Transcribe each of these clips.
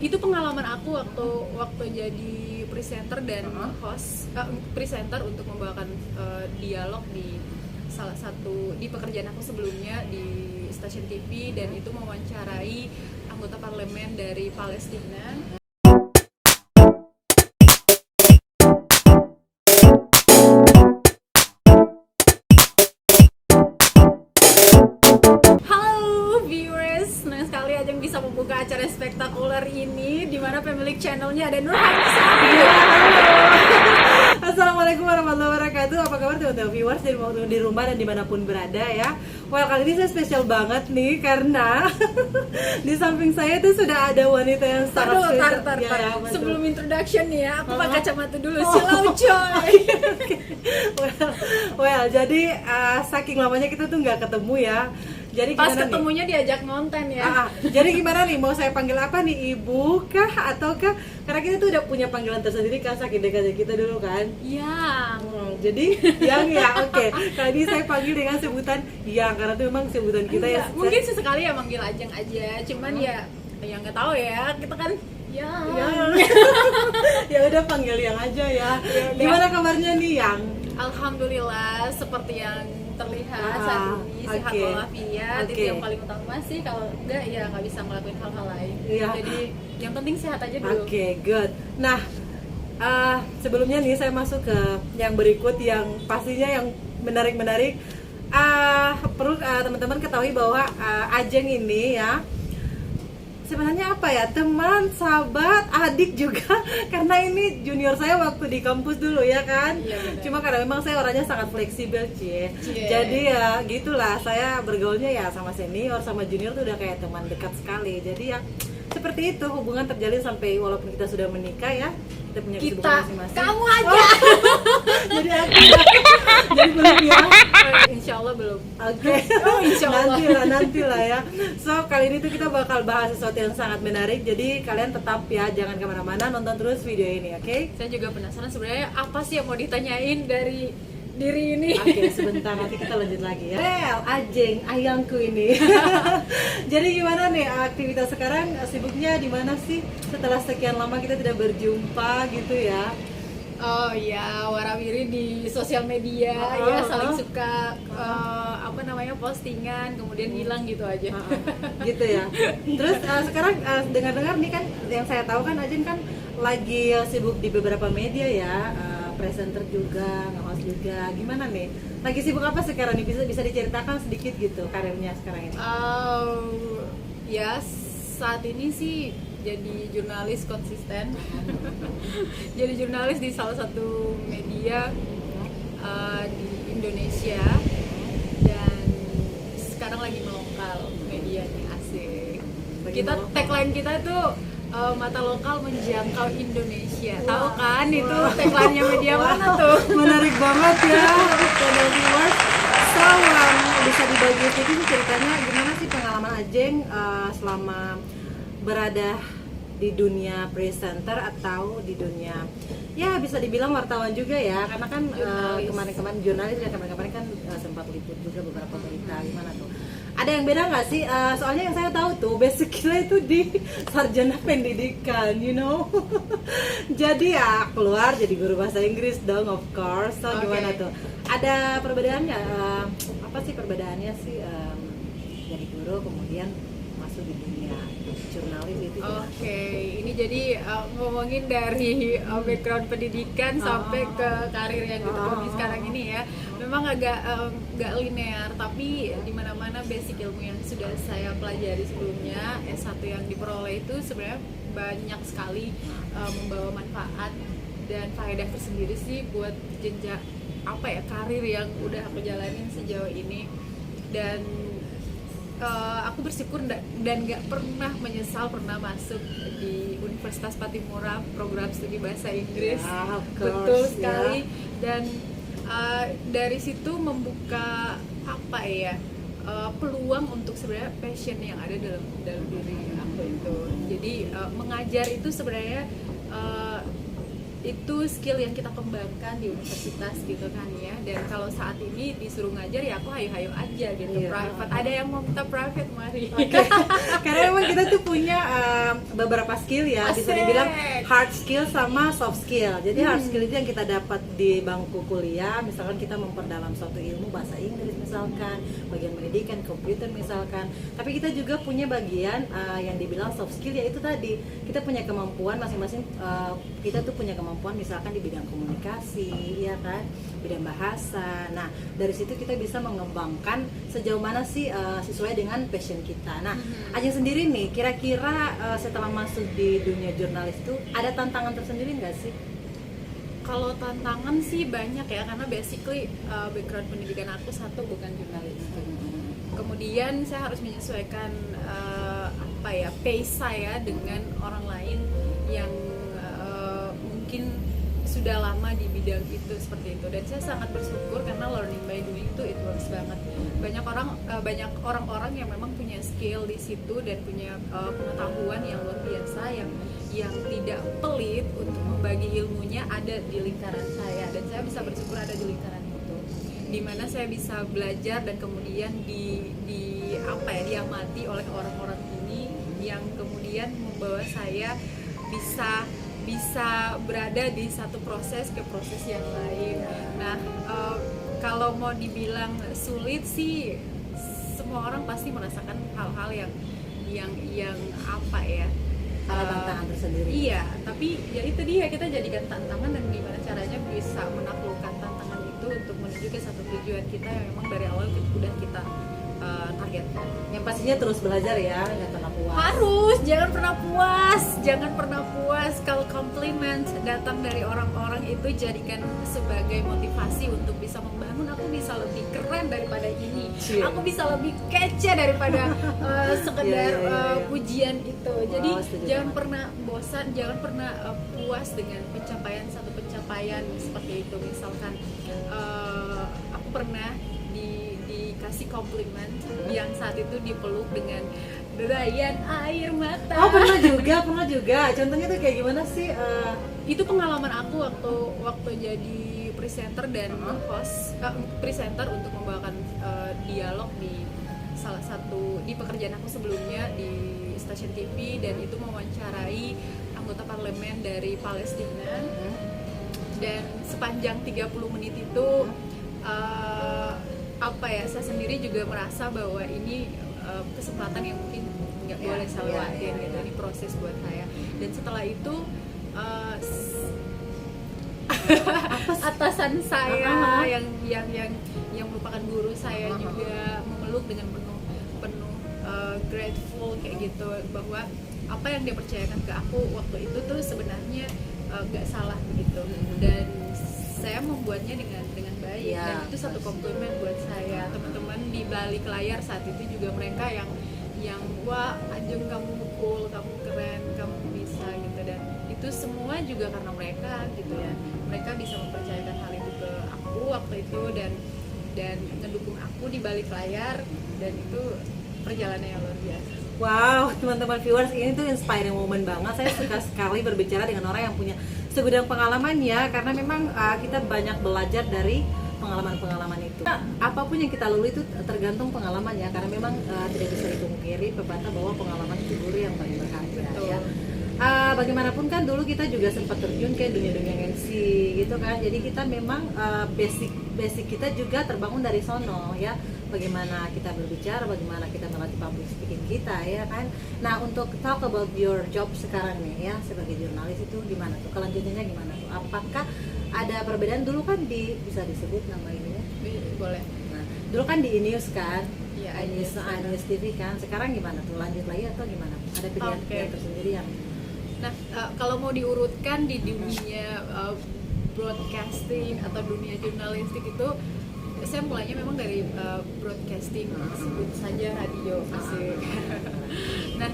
Itu pengalaman aku waktu jadi presenter dan presenter untuk membawakan dialog di salah satu di pekerjaan aku sebelumnya di stasiun TV, dan itu mewawancarai anggota parlemen dari Palestina. Bisa membuka acara spektakuler ini di mana pemilik channelnya ada Nurhanisa. Ya, Assalamualaikum warahmatullahi wabarakatuh. Apa kabar teman-teman viewers di rumah dan dimanapun berada ya. Well, kali ini saya spesial banget nih karena di samping saya tuh sudah ada wanita yang sangat spesial. Ya, sebelum introduction nih ya, aku pakai kacamata dulu. Silau coy. Well, jadi saking lamanya kita tuh nggak ketemu ya. Jadi pas ketemunya nih? Diajak ngonten ya. Jadi gimana nih, mau saya panggil apa nih, ibu kah ataukah? Karena kita tuh udah punya panggilan tersendiri kan, saking dekatnya kita dulu kan. Yang. Jadi yang ya, oke. Kali ini saya panggil dengan sebutan yang, karena itu memang sebutan kita. Enggak, ya. Mungkin sesekali ya manggil Ajeng aja, cuman ya nggak tahu ya, kita kan yang. Ya udah panggil yang aja ya. Gimana kabarnya nih yang? Alhamdulillah seperti yang terlihat saat ini sehat walafiat. Itu yang paling utama sih, kalau enggak ya nggak bisa ngelakuin hal-hal lain. Jadi yang penting sehat aja dulu. Good. Nah, sebelumnya nih saya masuk ke yang berikut yang pastinya yang menarik. Perlu teman-teman ketahui bahwa Ajeng ini ya sebenarnya apa ya, teman, sahabat, adik juga karena ini junior saya waktu di kampus dulu ya kan. Cuma karena memang saya orangnya sangat fleksibel jadi ya gitulah, saya bergaulnya ya sama senior sama junior tuh udah kayak teman dekat sekali. Jadi ya seperti itu hubungan terjalin sampai walaupun kita sudah menikah ya, kita punya kesibukan masing-masing. Kamu aja. Jadi aku jadi belum ya. Insya Allah belum. Oke. Insya Allah. Nantilah ya. So kali ini tuh kita bakal bahas sesuatu yang sangat menarik. Jadi kalian tetap ya, jangan kemana-mana, nonton terus video ini, oke? Saya juga penasaran sebenarnya apa sih yang mau ditanyain dari diri ini. Oke, sebentar nanti kita lanjut lagi ya. Well, Ajeng, ayangku ini. Jadi gimana nih aktivitas sekarang, sibuknya di mana sih? Setelah sekian lama kita tidak berjumpa gitu ya. Oh ya, warawiri di sosial media ya, saling suka postingan kemudian hilang gitu aja. Gitu ya. Terus sekarang dengar-dengar nih kan, yang saya tahu kan Ajeng kan lagi sibuk di beberapa media ya. Presenter juga, nge-host juga. Gimana nih? Lagi sibuk apa sekarang nih? Bisa diceritakan sedikit gitu karirnya sekarang ini? Ya saat ini sih jadi jurnalis konsisten. Jadi jurnalis di salah satu media di Indonesia, dan sekarang lagi melokal medianya, asik. Tagline kita tuh mata lokal menjangkau Indonesia. Tahu kan itu tagline-nya media mana tuh? Menarik banget ya, channel viewers. So, bisa dibagi sedikit ceritanya gimana sih pengalaman Ajeng selama berada di dunia presenter atau di dunia ya bisa dibilang wartawan juga ya, karena kan kemarin-kemarin jurnalis ya, kemarin kan sempat liput juga beberapa berita. Gimana tuh? Ada yang beda nggak sih? Soalnya yang saya tahu tuh basicnya itu di sarjana pendidikan, you know. Jadi ya keluar jadi guru bahasa Inggris dong, of course. So gimana tuh? Ada perbedaannya? Apa sih perbedaannya sih jadi guru kemudian masuk di dunia jurnalis itu? Ini jadi ngomongin dari background pendidikan sampai ke karir yang ditekuni sekarang ini ya. Memang agak nggak linear, tapi di mana-mana basic ilmu yang sudah saya pelajari sebelumnya S1 yang diperoleh itu sebenarnya banyak sekali membawa manfaat dan faedah tersendiri sih buat jenjang karir yang udah aku jalanin sejauh ini. Dan aku bersyukur dan gak pernah menyesal pernah masuk di Universitas Patimura program studi bahasa Inggris. Betul sekali. Dan dari situ membuka peluang untuk sebenarnya passion yang ada dalam diri aku itu. Jadi mengajar itu sebenarnya itu skill yang kita kembangkan di universitas gitu kan ya. Dan kalau saat ini disuruh ngajar ya aku hayo-hayo aja gitu. Iya. Private, ada yang mau minta private, mari. Oke. Karena memang kita tuh punya beberapa skill ya, bisa Asik. dibilang hard skill sama soft skill. Jadi hard skill itu yang kita dapat di bangku kuliah, misalkan kita memperdalam suatu ilmu bahasa Inggris misalkan, bagian pendidikan, komputer misalkan. Tapi kita juga punya bagian yang dibilang soft skill, yaitu tadi kita punya kemampuan masing-masing. Kita tuh punya kemampuan misalkan di bidang komunikasi, ya kan, bidang bahasa. Nah, dari situ kita bisa mengembangkan sejauh mana sih sesuai dengan passion kita. Nah, Ajeng sendiri nih, kira-kira setelah masuk di dunia jurnalis itu ada tantangan tersendiri nggak sih? Kalau tantangan sih banyak ya, karena basically background pendidikan aku satu bukan jurnalis. Kemudian saya harus menyesuaikan pace saya dengan orang lain yang mungkin sudah lama di bidang itu seperti itu. Dan saya sangat bersyukur karena learning by doing itu it works banget. Banyak orang-orang yang memang punya skill di situ dan punya pengetahuan yang luar biasa, yang tidak pelit untuk membagi ilmunya, ada di lingkaran saya. Dan saya bisa bersyukur ada di lingkaran itu, dimana saya bisa belajar dan kemudian diamati oleh orang-orang ini yang kemudian membawa saya bisa berada di satu proses ke proses yang lain. Nah, kalau mau dibilang sulit sih, semua orang pasti merasakan hal-hal yang apa ya, Ada tantangan tersendiri. Iya, tapi ya itu dia, kita jadikan tantangan dan gimana caranya bisa menaklukkan tantangan itu untuk menuju ke satu tujuan kita yang memang dari awal udah kita targetkan. Yang pastinya terus belajar ya, nggak pernah puas. Harus, jangan pernah puas. Kalau komplimen datang dari orang-orang itu jadikan sebagai motivasi untuk bisa membangun. Aku bisa lebih keren daripada ini. Cie. Aku bisa lebih kece daripada sekedar Iya. pujian itu. Jadi setuju jangan banget. pernah bosan, jangan pernah puas dengan satu pencapaian seperti itu. Misalkan aku pernah dikasih komplimen yang saat itu dipeluk dengan derayan air mata. Oh, pernah juga. Contohnya tuh kayak gimana sih? Itu pengalaman aku waktu jadi presenter dan host presenter untuk membawakan dialog di salah satu di pekerjaan aku sebelumnya di stasiun TV, dan itu mewawancarai anggota parlemen dari Palestina. Dan sepanjang 30 menit itu saya sendiri juga merasa bahwa ini kesempatan yang mungkin nggak boleh saya lewatin gitu. Ini proses buat saya. Dan setelah itu atasan saya yang merupakan guru saya juga memeluk dengan penuh grateful kayak gitu, bahwa apa yang dia percayakan ke aku waktu itu tuh sebenarnya nggak salah begitu, dan saya membuatnya dengan baik. Dan itu satu komplimen buat saya. Teman-teman di balik layar saat itu juga mereka yang wah, Ajeng kamu cool, kamu keren, kamu bisa gitu. Dan itu semua juga karena mereka gitu ya. Mereka bisa mempercayakan hal itu ke aku waktu itu dan ngedukung aku di balik layar, dan itu perjalanan yang luar biasa. Wow, teman-teman viewers, ini tuh inspiring moment banget. Saya suka sekali berbicara dengan orang yang punya segudang pengalaman ya, karena memang kita banyak belajar dari pengalaman-pengalaman itu. Nah, apapun yang kita lalui itu tergantung pengalaman ya, karena memang tidak bisa dipungkiri pepatah bahwa pengalaman itu guru yang paling berharga ya. Bagaimanapun kan dulu kita juga sempat terjun ke dunia-dunia MC gitu kan, jadi kita memang basic kita juga terbangun dari sono ya. Bagaimana kita berbicara, bagaimana kita melatih public speaking kita ya kan. Nah, untuk talk about your job sekarang nih ya sebagai jurnalis itu gimana tuh? Kelanjutannya gimana tuh? Apakah ada perbedaan? Dulu kan bisa disebut nama ininya? Boleh. Nah, dulu kan di iNews kan? Iya, iNews TV kan. Sekarang gimana tuh? Lanjut lagi atau gimana? Ada pilihan tersendiri yang Nah, kalau mau diurutkan di dunia broadcasting atau dunia jurnalistik itu, saya mulainya memang dari broadcasting, sebut saja radio asik. Nah,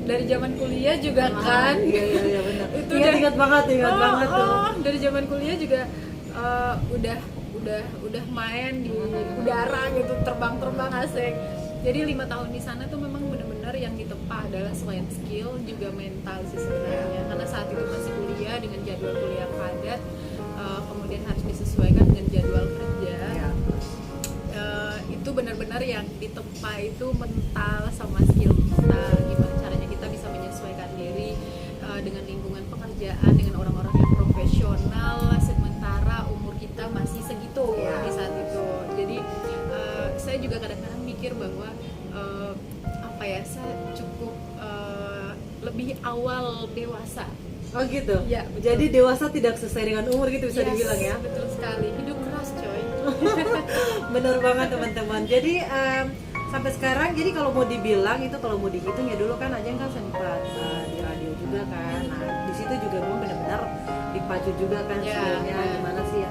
dari zaman kuliah juga kan. Iya benar. Itu Ingat banget tuh. Dari zaman kuliah juga udah main di udara gitu, terbang asik. Jadi 5 tahun di sana tuh memang benar-benar benar-benar yang ditempa adalah selain skill juga mental sih sebenarnya, karena saat itu masih kuliah dengan jadwal kuliah padat, kemudian harus disesuaikan dengan jadwal kerja. Itu benar-benar yang ditempa itu mental sama skill kita, gimana caranya kita bisa menyesuaikan diri dengan lingkungan pekerjaan, dengan orang-orang yang profesional, sementara umur kita masih segitu di saat itu. Jadi saya juga kadang-kadang mikir bahwa saya cukup lebih awal dewasa. Oh gitu? Ya, betul. Jadi dewasa tidak sesuai dengan umur gitu bisa dibilang ya? Betul sekali, hidup keras coy. Bener banget teman-teman. Jadi sampai sekarang, jadi kalau mau dibilang itu, kalau mau dihitung ya dulu kan Ajeng kan sempat di radio juga kan. Nah di situ juga memang benar-benar dipacu juga kan skillnya gimana sih ya.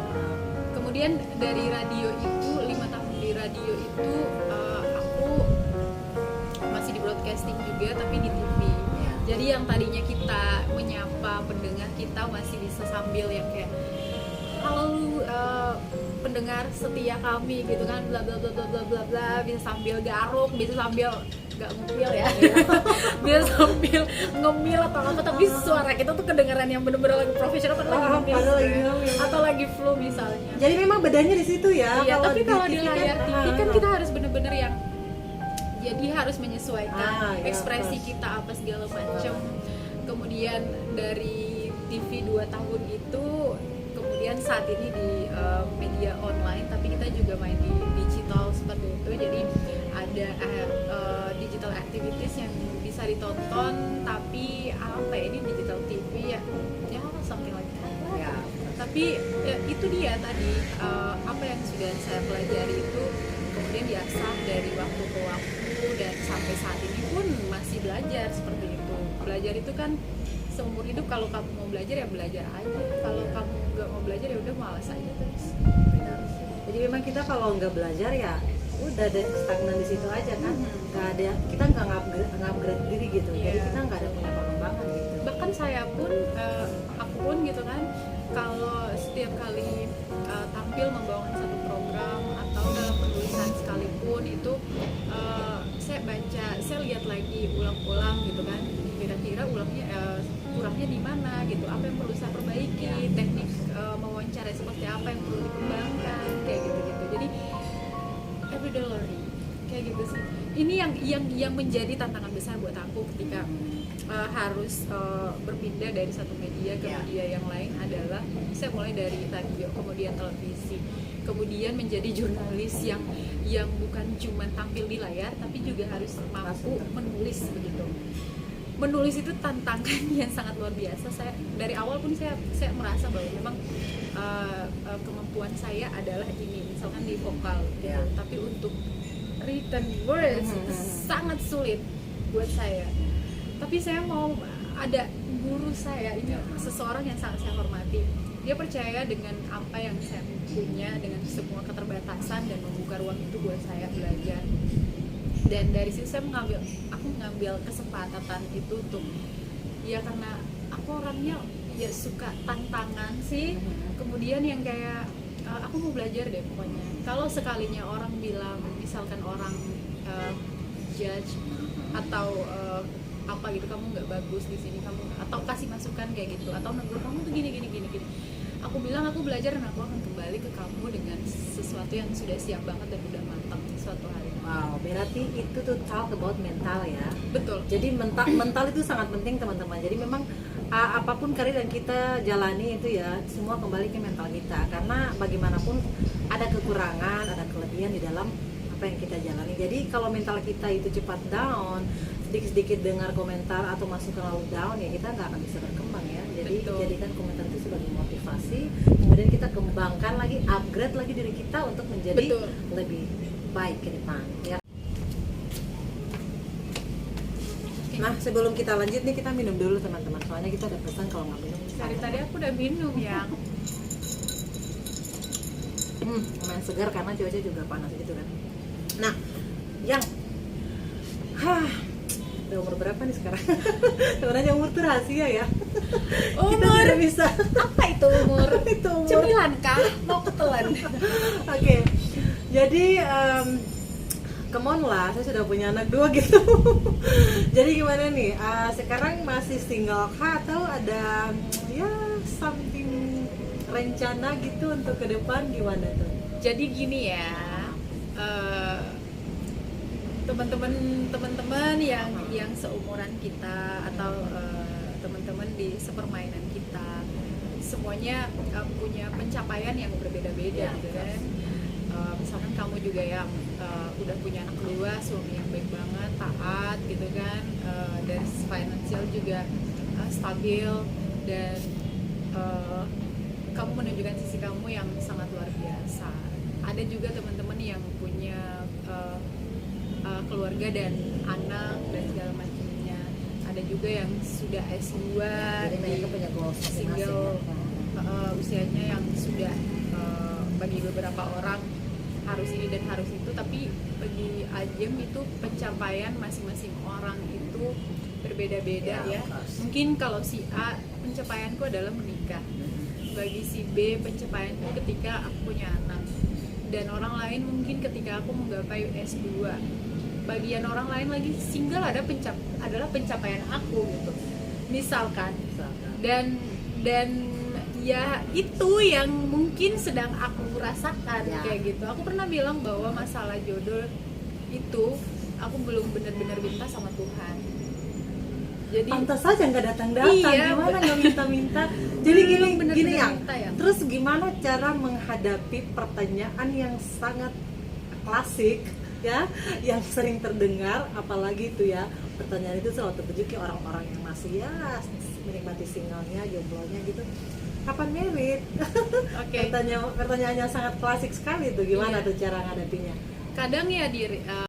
Kemudian dari radio itu 5 tahun di radio itu aku masih di broadcasting juga tapi di TV. Jadi yang tadinya kita menyapa pendengar kita masih bisa sambil yang kayak halo pendengar setia kami gitu kan, bla bla bla bla bla bla bla, bisa sambil garuk, bisa sambil nggak ngupil ya, bisa sambil ngemil atau apa, tapi suara kita tuh kedengaran yang bener-bener lagi profesional atau lagi ngemil atau lagi flu misalnya. Jadi memang bedanya di situ ya. Iya, tapi kalau di TV layar TV kan kita harus bener-bener yang jadi harus menyesuaikan ekspresi kita apa segala macam. Kemudian dari TV 2 tahun itu, kemudian saat ini di media online, tapi kita juga main di digital seperti itu. Jadi ada digital activities yang bisa ditonton, tapi apa ya, ini digital TV ya something like that. Tapi itu dia tadi apa yang sudah saya pelajari itu kemudian diasah dari waktu ke waktu, dan sampai saat ini pun masih belajar seperti itu. Belajar itu kan seumur hidup, kalau kamu mau belajar ya belajar aja, kalau kamu nggak mau belajar ya udah malas aja terus. Benar. Jadi memang kita kalau nggak belajar ya udah ada stagnan di situ aja kan, nggak ada, kita nggak upgrade diri gitu. Jadi kita nggak ada punya pengembangan gitu. Bahkan saya pun aku pun gitu kan, kalau setiap kali tampil membawakan satu program atau dalam penulisan sekalipun itu saya lihat lagi ulang-ulang gitu kan, kira-kira kurangnya di mana gitu, apa yang perlu saya perbaiki, teknik mewawancara seperti apa yang perlu dikembangkan, kayak gitu-gitu. Jadi everyday learning kayak gitu sih. Ini yang menjadi tantangan besar buat aku ketika harus berpindah dari satu media ke media yang lain adalah saya mulai dari radio, kemudian televisi, kemudian menjadi jurnalis yang bukan cuma tampil di layar tapi juga harus mampu menulis begitu. Menulis itu tantangan yang sangat luar biasa. Saya dari awal pun saya merasa bahwa memang kemampuan saya adalah ini, misalkan di vokal gitu. Tapi untuk written words sangat sulit buat saya. Tapi saya mau ada guru saya, ini seseorang yang sangat saya hormati. Dia percaya dengan apa yang saya punya, dengan semua keterbatasan, dan membuka ruang itu buat saya belajar. Dan dari situ aku mengambil kesempatan itu untuk ya, karena aku orangnya ya suka tantangan sih. Kemudian yang kayak aku mau belajar deh pokoknya. Kalau sekalinya orang bilang, misalkan orang judge atau apa gitu, kamu nggak bagus di sini, kamu, atau kasih masukan kayak gitu, atau negur kamu tuh gini, aku bilang aku belajar dan aku akan kembali ke kamu dengan sesuatu yang sudah siap banget dan udah matang suatu hari. Wow, berarti itu tuh talk about mental ya. Betul. Jadi mental itu sangat penting teman-teman. Jadi memang apapun karir yang kita jalani itu ya semua kembali ke mental kita, karena bagaimanapun ada kekurangan, ada kelebihan di dalam apa yang kita jalani. Jadi kalau mental kita itu cepat down, sedikit-sedikit dengar komentar atau masukan lalu down, ya kita nggak akan bisa berkembang ya. Jadi jadikan komentar itu sebagai motivasi, kemudian kita kembangkan lagi, upgrade lagi diri kita untuk menjadi lebih baik ke depan ya. Nah sebelum kita lanjut nih, kita minum dulu teman-teman, soalnya kita udah pesan kalau nggak minum. Dari tadi aku udah minum yang lumayan segar karena cuaca juga panas gitu kan. Nah, yang udah umur berapa nih sekarang? Sebenarnya umur tuh rahasia ya. Kita tidak bisa. Apa itu umur? Itu umur. Cemilan kah? Mau ketelan? Oke. Jadi come on lah, saya sudah punya anak 2 gitu. Jadi gimana nih, sekarang masih single kah atau ada ya something rencana gitu untuk ke depan, gimana tuh? Jadi gini ya, teman-teman yang seumuran kita atau teman-teman di sepermainan kita, semuanya punya pencapaian yang berbeda-beda gitu kan. Misalkan kamu juga yang udah punya anak 2, suami yang baik banget, taat gitu kan, dari financial juga stabil, dan kamu menunjukkan sisi kamu yang sangat luar biasa. Ada juga teman-teman yang punya keluarga dan anak dan segala macamnya. Ada juga yang sudah S2, Jadi mereka punya goals single, usianya yang sudah bagi beberapa orang harus ini dan harus itu, tapi bagi Ajeng itu pencapaian masing-masing orang itu berbeda-beda ya. Mungkin kalau si A, pencapaianku adalah menikah. Bagi si B, pencapaianku ketika aku punya anak. Dan orang lain mungkin ketika aku menggapai S2. Bagian orang lain lagi single adalah pencapaian aku gitu. Misalkan. Dan ya itu yang mungkin sedang aku rasakan kayak gitu. Aku pernah bilang bahwa masalah jodoh itu aku belum benar-benar minta sama Tuhan. Jadi pantas saja nggak datang-datang, iya, gimana nggak minta-minta. Jadi gini ya. Terus gimana cara menghadapi pertanyaan yang sangat klasik ya, yang sering terdengar, apalagi itu ya, pertanyaan itu selalu tertuju ke orang-orang yang masih ya menikmati singlenya, jomblonya gitu. Kapan married? Okay. Pertanyaannya sangat klasik sekali tuh, gimana Iya. tuh cara ngadapinya? Kadang ya